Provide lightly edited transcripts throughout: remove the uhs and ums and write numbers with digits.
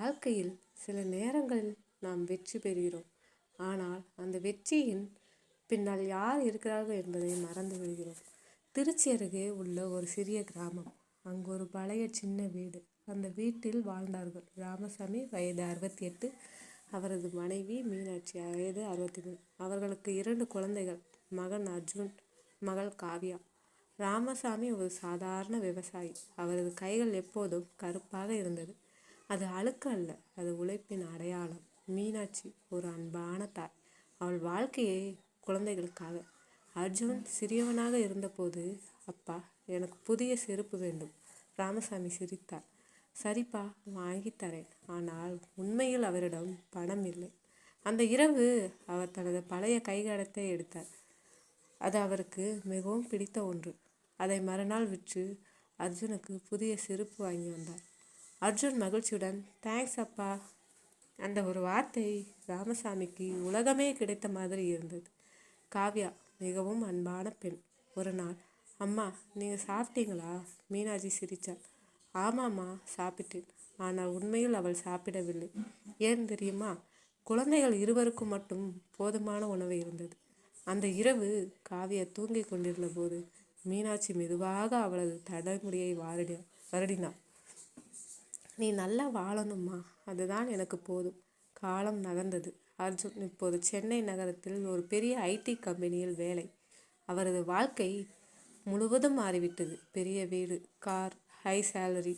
வாழ்க்கையில் சில நேரங்களில் நாம் வெற்றி பெறுகிறோம். ஆனால் அந்த வெற்றியின் பின்னால் யார் இருக்கிறார்கள் என்பதை மறந்து விடுகிறோம். திருச்சி அருகே உள்ள ஒரு சிறிய கிராமம். அங்கு ஒரு பழைய சின்ன வீடு. அந்த வீட்டில் வாழ்ந்தார்கள் ராமசாமி, வயது 68, அவரது மனைவி மீனாட்சி, வயது 63. அவர்களுக்கு 2 குழந்தைகள், மகன் அர்ஜுன், மகள் காவ்யா. ராமசாமி ஒரு சாதாரண விவசாயி. அவரது கைகள் எப்போதும் கருப்பாக இருந்தது. அது அழுக்கு அல்ல, அது உழைப்பின் அடையாளம். மீனாட்சி ஒரு அன்பான தாய். அவள் வாழ்க்கையை குழந்தைகளுக்காக. அர்ஜுன் சிறியவனாக இருந்தபோது, அப்பா, எனக்கு புதிய செருப்பு வேண்டும். ராமசாமி சிரித்தார். சரிப்பா, வாங்கி தரேன். ஆனால் உண்மையில் அவரிடம் பணம் இல்லை. அந்த இரவு அவர் தனது பழைய கைகடத்தை எடுத்தார். அது அவருக்கு மிகவும் பிடித்த ஒன்று. அதை மறுநாள் விற்று அர்ஜுனுக்கு புதிய செருப்பு வாங்கி வந்தார். அர்ஜுன் மகிழ்ச்சியுடன், தேங்க்ஸ் அப்பா. அந்த ஒரு வார்த்தை ராமசாமிக்கு உலகமே கிடைத்த மாதிரி இருந்தது. காவ்யா மிகவும் அன்பான பெண். ஒரு நாள், அம்மா, நீங்கள் சாப்பிட்டீங்களா? மீனாட்சி சிரித்தாள். ஆமாம்மா, சாப்பிட்டேன். ஆனால் உண்மையில் அவள் சாப்பிடவில்லை. ஏன் தெரியுமா? குழந்தைகள் இருவருக்கும் மட்டும் போதுமான உணவு இருந்தது. அந்த இரவு காவ்யா தூங்கி கொண்டிருந்த போது மீனாட்சி மெதுவாக அவளது தலைமுடியை வருடினாள். நீ நல்லா வாழணும்மா, அதுதான் எனக்கு போதும். காலம் நகர்ந்தது. அர்ஜுன் இப்போது சென்னை நகரத்தில் ஒரு பெரிய ஐடி கம்பெனியில் வேலை. அவரது வாழ்க்கை முழுவதும் மாறிவிட்டது. பெரிய வீடு, கார், ஹை சேலரி.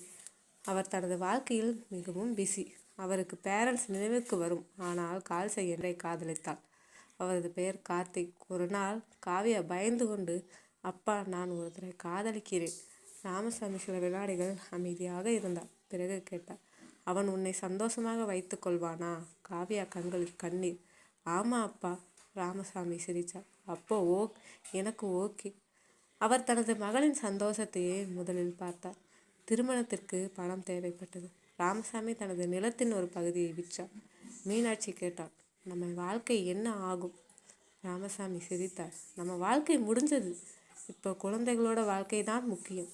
அவர் தனது வாழ்க்கையில் மிகவும் பிஸி. அவருக்கு பேரண்ட்ஸ் நினைவுக்கு வரும். ஆனால் கால் செய்ய என்றே காதலித்தாள். அவரது பெயர் கார்த்திக். ஒரு நாள் காவ்யா பயந்து கொண்டு, அப்பா, நான் ஒருத்தரை காதலிக்கிறேன். ராமசாமி சில வினாடிகள் அமைதியாக இருந்தார். பிறகு கேட்டார், அவன் உன்னை சந்தோஷமாக வைத்து கொள்வானா? காவ்யா கண்களில் கண்ணீர். ஆமா அப்பா. ராமசாமி சிரித்தார். அப்போ எனக்கு ஓகே. அவர் தனது மகளின் சந்தோஷத்தையே முதலில் பார்த்தார். திருமணத்திற்கு பணம் தேவைப்பட்டது. ராமசாமி தனது நிலத்தின் ஒரு பகுதியை விற்றார். மீனாட்சி கேட்டார், நம்ம வாழ்க்கை என்ன ஆகும்? ராமசாமி சிரித்தார். நம்ம வாழ்க்கை முடிஞ்சது. இப்போ குழந்தைகளோட வாழ்க்கை தான் முக்கியம்.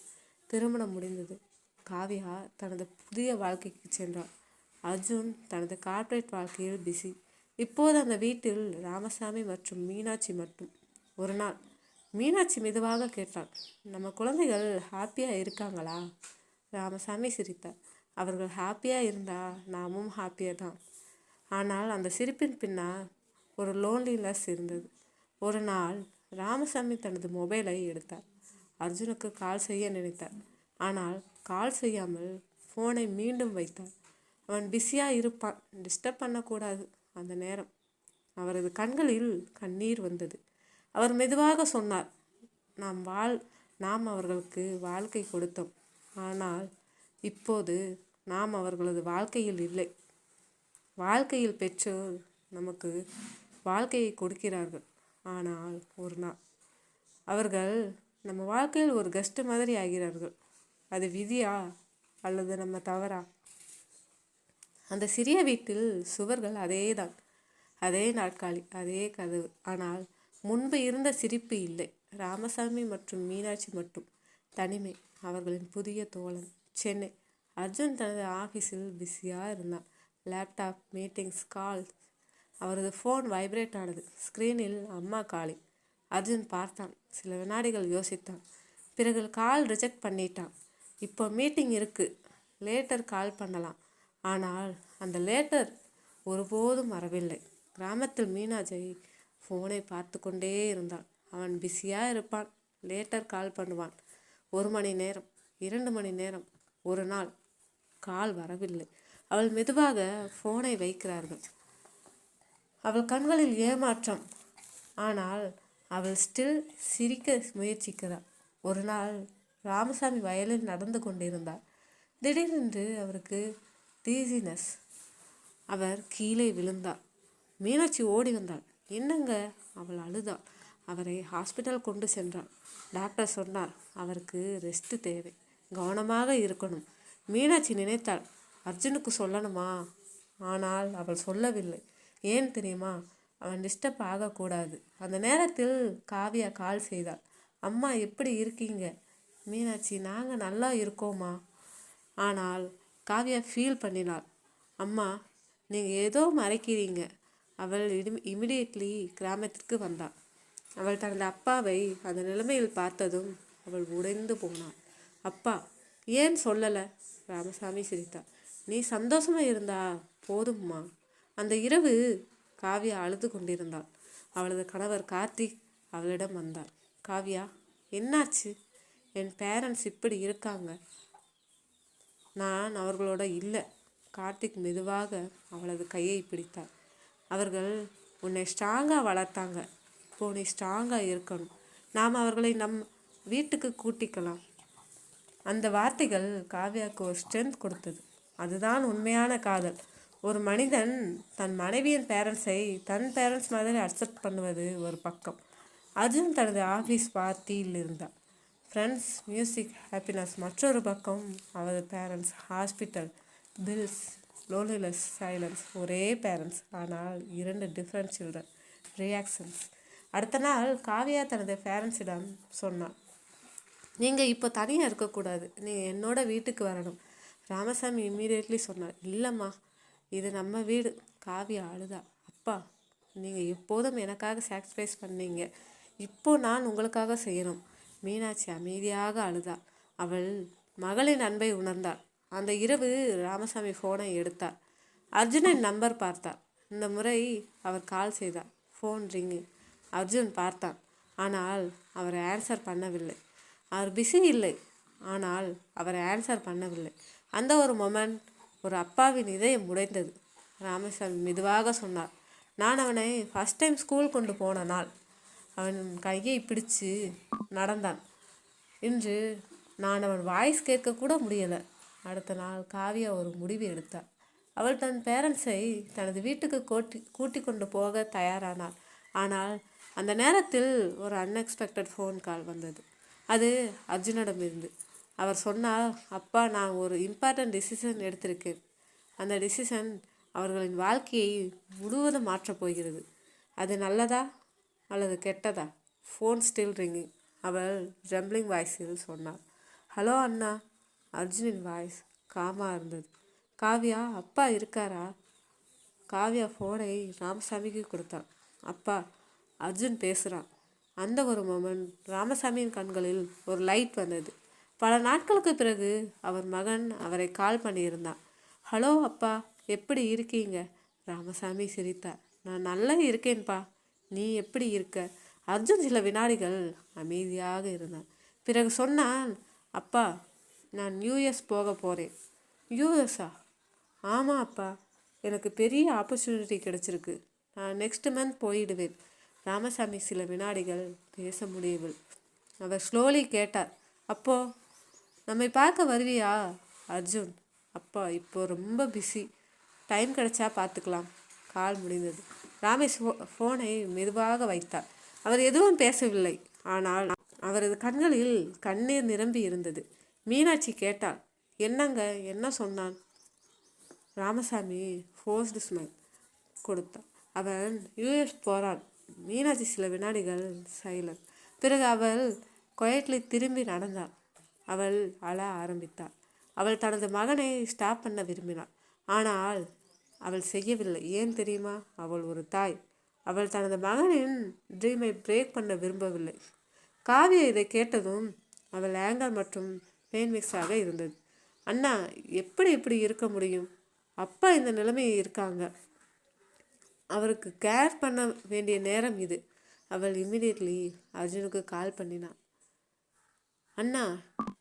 திருமணம் முடிந்தது. காவ்யா தனது புதிய வாழ்க்கைக்கு சென்றார். அர்ஜுன் தனது கார்ப்பரேட் வாழ்க்கையில் பிஸி. இப்போது அந்த வீட்டில் ராமசாமி மற்றும் மீனாட்சி மட்டும். ஒரு நாள் மீனாட்சி மெதுவாக கேட்டாள், நம்ம குழந்தைகள் ஹாப்பியாக இருக்காங்களா? ராமசாமி சிரித்தார். அவர்கள் ஹாப்பியாக இருந்தால் நாமும் ஹாப்பியாக தான். ஆனால் அந்த சிரிப்பின் பின்னால் ஒரு லோன்லினஸ் இருந்தது. ஒரு நாள் ராமசாமி தனது மொபைலை எடுத்தார். அர்ஜுனுக்கு கால் செய்ய நினைத்தார். ஆனால் கால் செய்யாமல் ஃபோனை மீண்டும் வைத்தார். அவன் பிஸியாக இருப்பான், டிஸ்டர்ப் பண்ணக்கூடாது. அந்த நேரம் அவரது கண்களில் கண்ணீர் வந்தது. அவர் மெதுவாக சொன்னார், நாம் அவர்களுக்கு வாழ்க்கை கொடுத்தோம். ஆனால் இப்போது நாம் அவர்களது வாழ்க்கையில் இல்லை. வாழ்க்கையில் பெற்றோர் நமக்கு வாழ்க்கையை கொடுக்கிறார்கள். ஆனால் ஒரு நாள் அவர்கள் நம்ம வாழ்க்கையில் ஒரு கெஸ்ட் மாதிரி ஆகிறார்கள். அது விதியா அல்லது நம்ம தவறா? அந்த சிறிய வீட்டில் சுவர்கள் அதேதான், அதே நாற்காலி, அதே கதவு. ஆனால் முன்பு இருந்த சிரிப்பு இல்லை. ராமசாமி மற்றும் மீனாட்சி மட்டும். தனிமை. அவர்களின் புதிய தோழன். சென்னை. அர்ஜுன் தனது ஆஃபீஸில் பிஸியாக இருந்தான். Laptop, meetings, calls. அவரது ஃபோன் வைப்ரேட் ஆனது. ஸ்க்ரீனில் அம்மா காலிங். அர்ஜுன் பார்த்தான். சில வினாடிகள் யோசித்தான். பிறகு கால் ரிஜெக்ட் பண்ணிட்டான். இப்போ மீட்டிங் இருக்குது, லேட்டர் கால் பண்ணலாம். ஆனால் அந்த லேட்டர் ஒருபோதும் வரவில்லை. கிராமத்தில் மீனாட்சி ஃபோனை பார்த்து கொண்டே இருந்தான். அவன் பிஸியாக இருப்பான், லேட்டர் கால் பண்ணுவான். 1 மணி நேரம், 2 மணி நேரம். ஒரு நாள் கால் வரவில்லை. அவள் மெதுவாக ஃபோனை வைக்கிறார்கள். அவள் கண்களில் ஏமாற்றம். ஆனால் அவள் ஸ்டில் சிரிக்க முயற்சிக்கிறாள். ஒரு நாள் ராமசாமி வயலில் நடந்து கொண்டிருந்தார். திடீரென்று அவருக்கு டீசினஸ். அவர் கீழே விழுந்தார். மீனாட்சி ஓடி வந்தாள். என்னங்க? அவள் அழுதாள். அவரை ஹாஸ்பிட்டல் கொண்டு சென்றாள். டாக்டர் சொன்னார், அவருக்கு ரெஸ்ட் தேவை, கவனமாக இருக்கணும். மீனாட்சி நினைத்தாள், அர்ஜுனுக்கு சொல்லணுமா? ஆனால் அவள் சொல்லவில்லை. ஏன் தெரியுமா? அவன் டிஸ்டர்ப் ஆகக்கூடாது. அந்த நேரத்தில் காவ்யா கால் செய்தாள். அம்மா, எப்படி இருக்கீங்க? மீனாட்சி, நாங்கள் நல்லா இருக்கோமா? ஆனால் காவ்யா ஃபீல் பண்ணினாள். அம்மா, நீங்கள் ஏதோ மறைக்கிறீங்க. அவள் இமிடியட்லி கிராமத்திற்கு வந்தாள். அவள் தனது அப்பாவை அந்த நிலைமையில் பார்த்ததும் அவள் உடைந்து போனாள். அப்பா, ஏன் சொல்லலை? ராமசாமி சிரித்தார். நீ சந்தோஷமா இருந்தா போதும்மா. அந்த இரவு காவியா அழுது கொண்டிருந்தாள். அவளது கணவர் கார்த்திக் அவளிடம் வந்தார். காவியா, என்னாச்சு? என் பேரண்ட்ஸ் இப்படி இருக்காங்க. நான் அவர்களோட இல்லை. கார்த்திக் மெதுவாக அவளது கையை பிடித்தார். அவர்கள் உன்னை ஸ்ட்ராங்காக வளர்த்தாங்க. இப்போ நீ ஸ்ட்ராங்காக இருக்கணும். நாம் அவர்களை நம் வீட்டுக்கு கூட்டிக்கலாம். அந்த வார்த்தைகள் காவியாவுக்கு ஒரு ஸ்ட்ரென்த் கொடுத்தது. அதுதான் உண்மையான காதல். ஒரு மனிதன் தன் மனைவியின் பேரண்ட்ஸை தன் பேரண்ட்ஸ் மாதிரி அக்செப்ட் பண்ணுவது ஒரு பக்கம். அர்ஜுன் தனது ஆஃபீஸ் பார்ட்டியில் இருந்தார். ஃப்ரெண்ட்ஸ், மியூசிக், ஹாப்பினஸ் மற்றொரு பக்கம். அவரது parents, hospital, bills, loneliness, silence. ஒரே பேரண்ட்ஸ், ஆனால் 2 டிஃப்ரெண்ட் சில்ட்ரன், ரியாக்ஷன்ஸ். அடுத்த நாள் காவியா தனது பேரண்ட்ஸிடம் சொன்னாள். நீங்கள் இப்போ தனியாக இருக்கக்கூடாது. நீங்கள் என்னோட வீட்டுக்கு வரணும். ராமசாமி இம்மீடியட்லி சொன்னார். இல்லைம்மா, இது நம்ம வீடு. காவியா அழுதா. அப்பா, நீங்கள் எப்போதும் எனக்காக சாக்ரிஃபைஸ் பண்ணீங்க. இப்போ நான் உங்களுக்காக செய்யணும். மீனாட்சி அமைதியாக அழுதாள். அவள் மகளின் அன்பை உணர்ந்தாள். அந்த இரவு ராமசாமி ஃபோனை எடுத்தார். அர்ஜுனின் நம்பர் பார்த்தார். இந்த முறை அவர் கால் செய்தார். Phone ring. அர்ஜுன் பார்த்தான். ஆனால் அவர் ஆன்சர் பண்ணவில்லை. அவர் பிஸி இல்லை, ஆனால் அவர் ஆன்சர் பண்ணவில்லை. அந்த ஒரு மொமெண்ட் ஒரு அப்பாவின் இதயம் உடைந்தது. ராமசாமி மெதுவாக சொன்னார். நான் அவனை ஃபஸ்ட் டைம் ஸ்கூல் கொண்டு போன நாள் அவன் கையை பிடிச்சு நடந்தான். இன்று நான் அவன் வாய்ஸ் கேட்கக்கூட முடியலை. அடுத்த நாள் காவியா ஒரு முடிவு எடுத்தாள். அவள் தன் பேரண்ட்ஸை தனது வீட்டுக்கு கூட்டி கொண்டு போக தயாரானாள். ஆனால் அந்த நேரத்தில் ஒரு அன்எக்ஸ்பெக்டட் ஃபோன் கால் வந்தது. அது அர்ஜுனிடமிருந்து. அவர் சொன்னார், அப்பா, நான் ஒரு இம்பார்ட்டன்ட் டிசிஷன் எடுத்திருக்கேன். அந்த டிசிஷன் அவர்களின் வாழ்க்கையை முழுவதும் மாற்றப் போகிறது. அது நல்லதா அல்லது கெட்டதா? Phone still ringing. அவள் ஜம்பிளிங் வாய்ஸில் சொன்னாள். ஹலோ அண்ணா. அர்ஜுனின் வாய்ஸ் காமாக இருந்தது. காவியா, அப்பா இருக்காரா? காவியா ஃபோனை ராமசாமிக்கு கொடுத்தாள். அப்பா, அர்ஜுன் பேசுகிறான். அந்த ஒரு மொமெண்ட் ராமசாமியின் கண்களில் ஒரு லைட் வந்தது. பல நாட்களுக்கு பிறகு அவர் மகன் அவரை கால் பண்ணியிருந்தான். ஹலோ அப்பா, எப்படி இருக்கீங்க? ராமசாமி சிரித்தார். நான் நல்லா இருக்கேன்பா. நீ எப்படி இருக்க? அர்ஜுன் சில வினாடிகள் அமைதியாக இருந்தான். பிறகு சொன்னான், அப்பா, நான் யூஎஸ் போக போகிறேன். யூஎஸ்ஸா? ஆமாம் அப்பா, எனக்கு பெரிய ஆப்பர்ச்சுனிட்டி கிடச்சிருக்கு. நான் நெக்ஸ்ட் மந்த் போயிடுவேன். ராமசாமி சில வினாடிகள் பேச முடியவில்லை. அவர் ஸ்லோலி கேட்டார். அப்போ நம்மை பார்க்க வருவியா? அர்ஜுன், அப்பா இப்போ ரொம்ப பிஸி. டைம் கிடைச்சா பார்த்துக்கலாம். கால் முடிந்தது. ராமேஷ் ஃபோனை மெதுவாக வைத்தார். அவர் எதுவும் பேசவில்லை. ஆனால் அவரது கண்களில் கண்ணீர் நிரம்பி இருந்தது. மீனாட்சி கேட்டாள், என்னங்க, என்ன சொன்னான்? ராமசாமி ஃபோர்ஸ்டு ஸ்மைல் கொடுத்தார். அவன் யூஎஸ் போகிறான். மீனாட்சி சில வினாடிகள் சைலண்ட். பிறகு அவள் குவைட்லி திரும்பி நடந்தாள். அவள் அழ ஆரம்பித்தாள். அவள் தனது மகனை ஸ்டாப் பண்ண விரும்பினாள். ஆனால் அவள் செய்யவில்லை. ஏன் தெரியுமா? அவள் ஒரு தாய். அவள் தனது மகனின் ட்ரீமை பிரேக் பண்ண விரும்பவில்லை. காவியா இதை கேட்டதும் அவள் ஆங்கர் மற்றும் பெயின் மிக்ஸாக இருந்தது. அண்ணா, எப்படி இப்படி இருக்க முடியும்? அப்பா இந்த நிலைமை இருக்காங்க. அவருக்கு கேர் பண்ண வேண்டிய நேரம் இது. அவள் இம்மிடியட்லி அர்ஜுனுக்கு கால் பண்ணினான். அண்ணா,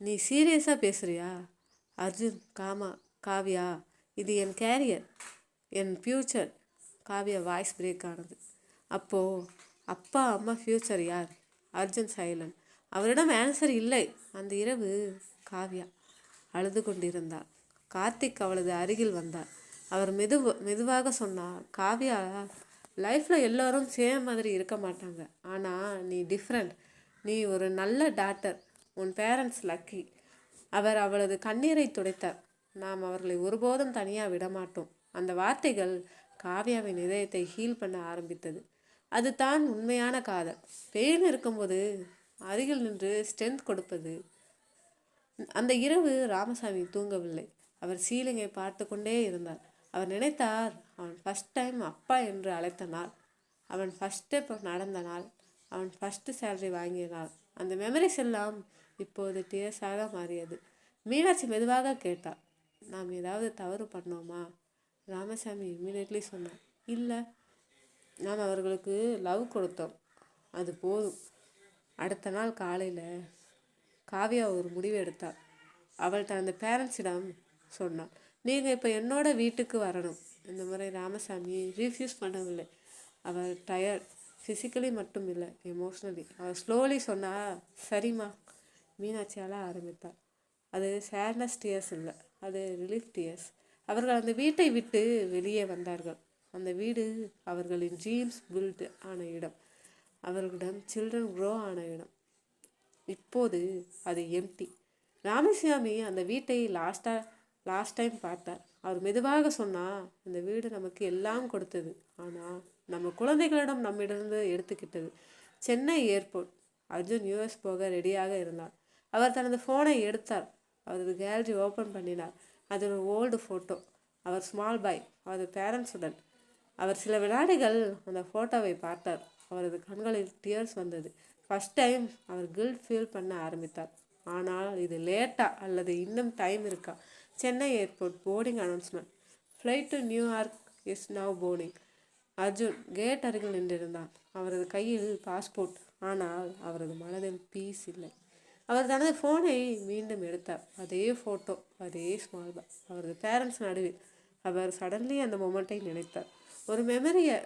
நீ சீரியஸாக பேசுகிறியா? அர்ஜுன், காவியா, இது என் கேரியர், என் ஃப்யூச்சர். காவியா வாய்ஸ் பிரேக் ஆனது. அப்போது அப்பா அம்மா ஃப்யூச்சர் யார்? அர்ஜுன் சைலண்ட். அவரிடம் ஆன்சர் இல்லை. அந்த இரவு காவியா அழுது கொண்டிருந்தார். கார்த்திக் அவளது அருகில் வந்தார். அவர் மெதுவாக சொன்னார், காவியா, லைஃப்பில் எல்லோரும் சேம் மாதிரி இருக்க மாட்டாங்க. ஆனால் நீ டிஃப்ரெண்ட். நீ ஒரு நல்ல டாட்டர். உன் பேரண்ட்ஸ் லக்கி. அவர் அவளது கண்ணீரை துடைத்தார். நாம் அவர்களை ஒருபோதும் தனியாக விடமாட்டோம். அந்த வார்த்தைகள் காவியாவின் இதயத்தை ஹீல் பண்ண ஆரம்பித்தது. அது தான் உண்மையான காதல். பெயின் இருக்கும்போது அருகில் நின்று ஸ்ட்ரென்த் கொடுப்பது. அந்த இரவு ராமசாமி தூங்கவில்லை. அவர் சீலிங்கை பார்த்து கொண்டே இருந்தார். அவர் நினைத்தார், அவன் ஃபஸ்ட் டைம் அப்பா என்று அழைத்த நாள், அவன் ஃபஸ்ட் ஸ்டெப் நடந்த நாள், அவன் ஃபஸ்ட்டு சேலரி வாங்கிய நாள். அந்த மெமரிஸ் எல்லாம் இப்போது டியர்ஸாக மாறியது. மீனாட்சி மெதுவாக கேட்டார், நாம் ஏதாவது தவறு பண்ணோமா? ராமசாமி இம்மீடியட்லி சொன்னார், இல்லை, நாம் அவர்களுக்கு லவ் கொடுத்தோம், அது போதும். அடுத்த நாள் காலையில் காவியா ஒரு முடிவு எடுத்தாள். அவள் தனது பேரண்ட்ஸிடம் சொன்னாள், நீங்கள் இப்போ என்னோட வீட்டுக்கு வரணும். இந்த முறை ராமசாமி ரீஃப்யூஸ் பண்ணவில்லை. அவள் டயர்ட், ஃபிசிக்கலி மட்டும் இல்லை, எமோஷ்னலி. அவள் ஸ்லோலி சொன்னால், சரிம்மா. மீனாட்சியால் ஆரம்பித்தாள். அது சேட்னஸ் டியர்ஸ் இல்லை, அது ரிலீஃப் டியர்ஸ். அவர்கள் அந்த வீட்டை விட்டு வெளியே வந்தார்கள். அந்த வீடு அவர்களின் ட்ரீம்ஸ் பில்ட் ஆன இடம், அவர்களிடம் சில்ட்ரன் க்ரோ ஆன இடம். இப்போது அது எம்டி. ராமசாமி அந்த வீட்டை லாஸ்ட் டைம் பார்த்தார். அவர் மெதுவாக சொன்னால், இந்த வீடு நமக்கு எல்லாம் கொடுத்தது, ஆனால் நம்ம குழந்தைகளிடம் நம்மிடந்து எடுத்துக்கிட்டது. சென்னை ஏர்போர்ட். அர்ஜுன் யூஎஸ் போக ரெடியாக இருந்தார். அவர் தனது ஃபோனை எடுத்தார். அவரது கேலரி ஓப்பன் பண்ணினார். அது ஒரு ஓல்டு ஃபோட்டோ. அவர் ஸ்மால் பாய், அவரது பேரண்ட்ஸுடன். அவர் சில வினாடிகள் அந்த ஃபோட்டோவை பார்த்தார். அவரது கண்களில் டியர்ஸ் வந்தது. ஃபஸ்ட் டைம் அவர் கில்ட் ஃபீல் பண்ண ஆரம்பித்தார். ஆனால் இது லேட்டா அல்லது இன்னும் டைம் இருக்கா? Chennai airport boarding announcement. Flight to New York is now boarding. Arjun கேட் அருகில் நின்றிருந்தார். அவரது கையில் பாஸ்போர்ட், ஆனால் அவரது மனதில் பீஸ் இல்லை. அவர் தனது ஃபோனை மீண்டும் எடுத்தார். அதே ஃபோட்டோ, அதே ஸ்மால் பாய், அவரது பேரண்ட்ஸ் நடுவில். அவர் சடன்லி அந்த மொமெண்ட்டை நினைத்தார், ஒரு மெமரியை.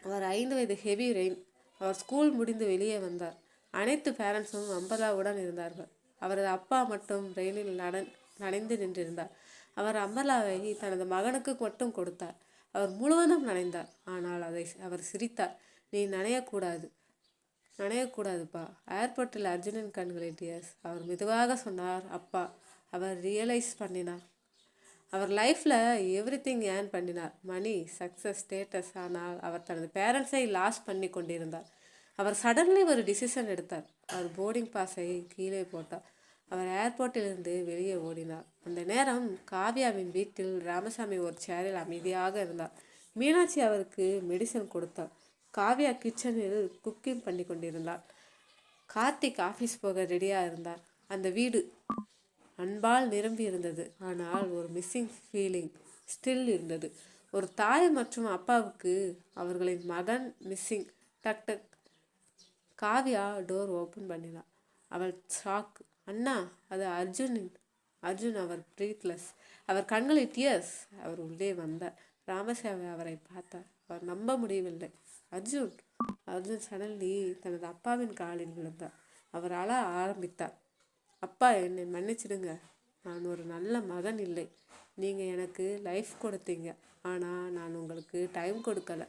அவர் 5 வயது ஹெவி ரெயின். அவர் ஸ்கூல் முடிந்து வெளியே வந்தார். அனைத்து பேரண்ட்ஸும் அம்பர்லாவுடன் இருந்தார்கள். அவரது அப்பா மட்டும் ரெயினில் நனைந்து நின்றிருந்தார். அவர் அம்பர்லாவை தனது மகனுக்கு மட்டும் கொடுத்தார். அவர் முழுவதும் நனைந்தார். ஆனால் அவர் சிரித்தார். நீ நனையக்கூடாதுப்பா. ஏர்போர்ட்டில் அர்ஜுனின் கண்களில் டியர்ஸ். அவர் மெதுவாக சொன்னார், அப்பா. அவர் ரியலைஸ் பண்ணினார், அவர் லைஃப்பில் எவ்ரிதிங் ஏர்ன் பண்ணினார், மணி, சக்ஸஸ், ஸ்டேட்டஸ். ஆனால் அவர் தனது பேரண்ட்ஸை லாஸ் பண்ணி கொண்டிருந்தார். அவர் சடன்லி ஒரு டிசிஷன் எடுத்தார். அவர் போர்டிங் பாஸை கீழே போட்டார். அவர் ஏர்போர்ட்டிலிருந்து வெளியே ஓடினார். அந்த நேரம் காவியாவின் வீட்டில் ராமசாமி ஒரு சேரில் அமைதியாக இருந்தார். மீனாட்சி அவருக்கு மெடிசன் கொடுத்தார். காவியா கிச்சனில் குக்கிங் பண்ணி கொண்டிருந்தார். கார்த்திக் ஆஃபீஸ் போக ரெடியாக இருந்தார். அந்த வீடு அன்பால் நிரம்பி இருந்தது. ஆனால் ஒரு மிஸ்ஸிங் ஃபீலிங் ஸ்டில் இருந்தது. ஒரு தாய் மற்றும் அப்பாவுக்கு அவர்களின் மகன் மிஸ்ஸிங். டக் டக். காவியா டோர் ஓப்பன் பண்ணினார். அவள் ஷாக். அண்ணா, அது அர்ஜுன். அவர் ப்ரீத்லெஸ். அவர் கண்களில் டியர்ஸ். அவர் உள்ளே வந்தார். ராமசாமி அவரை பார்த்தார். அவர் நம்ப முடியவில்லை. அர்ஜுன் சடன்லி தனது அப்பாவின் காலில் விழுந்தார். அவர் அழ ஆரம்பித்தார். அப்பா, என்னை மன்னிச்சிடுங்க. நான் ஒரு நல்ல மகன் இல்லை. நீங்கள் எனக்கு லைஃப் கொடுத்தீங்க, ஆனால் நான் உங்களுக்கு டைம் கொடுக்கல.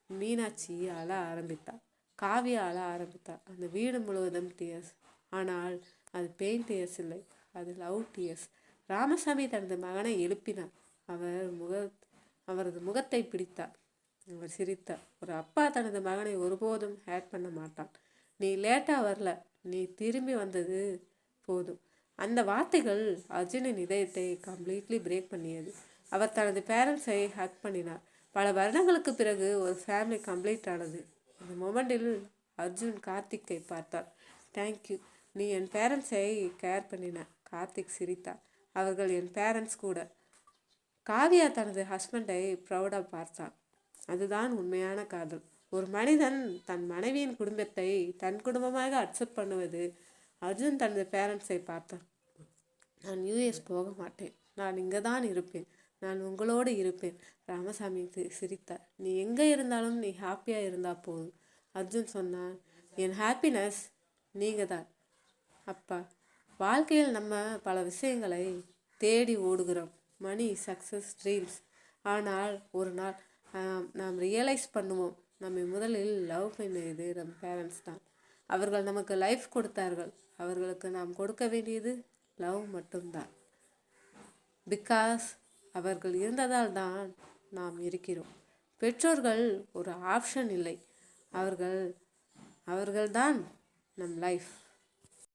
மீனாட்சி அழ ஆரம்பித்தார். காவியா அழ ஆரம்பித்தார். அந்த வீடு முழுவதும் டியர்ஸ். ஆனால் அது பெயின் டியர்ஸ் இல்லை, அது லவ் டியர்ஸ். ராமசாமி தனது மகனை எழுப்பினார். அவரது முகத்தை பிடித்தார். அவர் சிரித்தார். ஒரு அப்பா தனது மகனை ஒருபோதும் ஹேட் பண்ண மாட்டான். நீ லேட்டாக வரல, நீ திரும்பி வந்தது போதும். அந்த வார்த்தைகள் அர்ஜுனின் இதயத்தை கம்ப்ளீட்லி பிரேக் பண்ணியது. அவர் தனது பேரண்ட்ஸை ஹக் பண்ணினார். பல வருடங்களுக்கு பிறகு ஒரு ஃபேமிலி கம்ப்ளீட் ஆனது. அந்த மொமெண்டில் அர்ஜுன் கார்த்திக்கை பார்த்தார். தேங்க்யூ, நீ என் பேரண்ட்ஸை கேர் பண்ணின. கார்த்திக் சிரித்தார். அவர்கள் என் பேரண்ட்ஸ் கூட. காவியா தனது ஹஸ்பண்டை ப்ரௌடாக பார்த்தார். அதுதான் உண்மையான காதல். ஒரு மனிதன் தன் மனைவியின் குடும்பத்தை தன் குடும்பமாக அக்செப்ட் பண்ணுவது. அர்ஜுன் தனது பேரண்ட்ஸை பார்த்தான். நான் யூஎஸ் போக மாட்டேன், நான் இங்கே தான் இருப்பேன், நான் உங்களோடு இருப்பேன். ராமசாமி சிரித்தார். நீ எங்கே இருந்தாலும் நீ ஹாப்பியாக இருந்தால் போதும். அர்ஜுன் சொன்னான், என் ஹாப்பினஸ் நீங்கள் தான் அப்பா. வாழ்க்கையில் நம்ம பல விஷயங்களை தேடி ஓடுகிறோம், மணி, சக்ஸஸ், ட்ரீம்ஸ். ஆனால் ஒரு நாள் நாம் ரியலைஸ் பண்ணுவோம், நம்மை முதலில் லவ் பண்ணியது நம் பேரண்ட்ஸ் தான். அவர்கள் நமக்கு லைஃப் கொடுத்தார்கள். அவர்களுக்கு நாம் கொடுக்க வேண்டியது லவ் மட்டும்தான். பிகாஸ் அவர்கள் இருந்ததால் தான் நாம் இருக்கிறோம். பெற்றோர்கள் ஒரு ஆப்ஷன் இல்லை, அவர்கள்தான் நம் லைஃப்.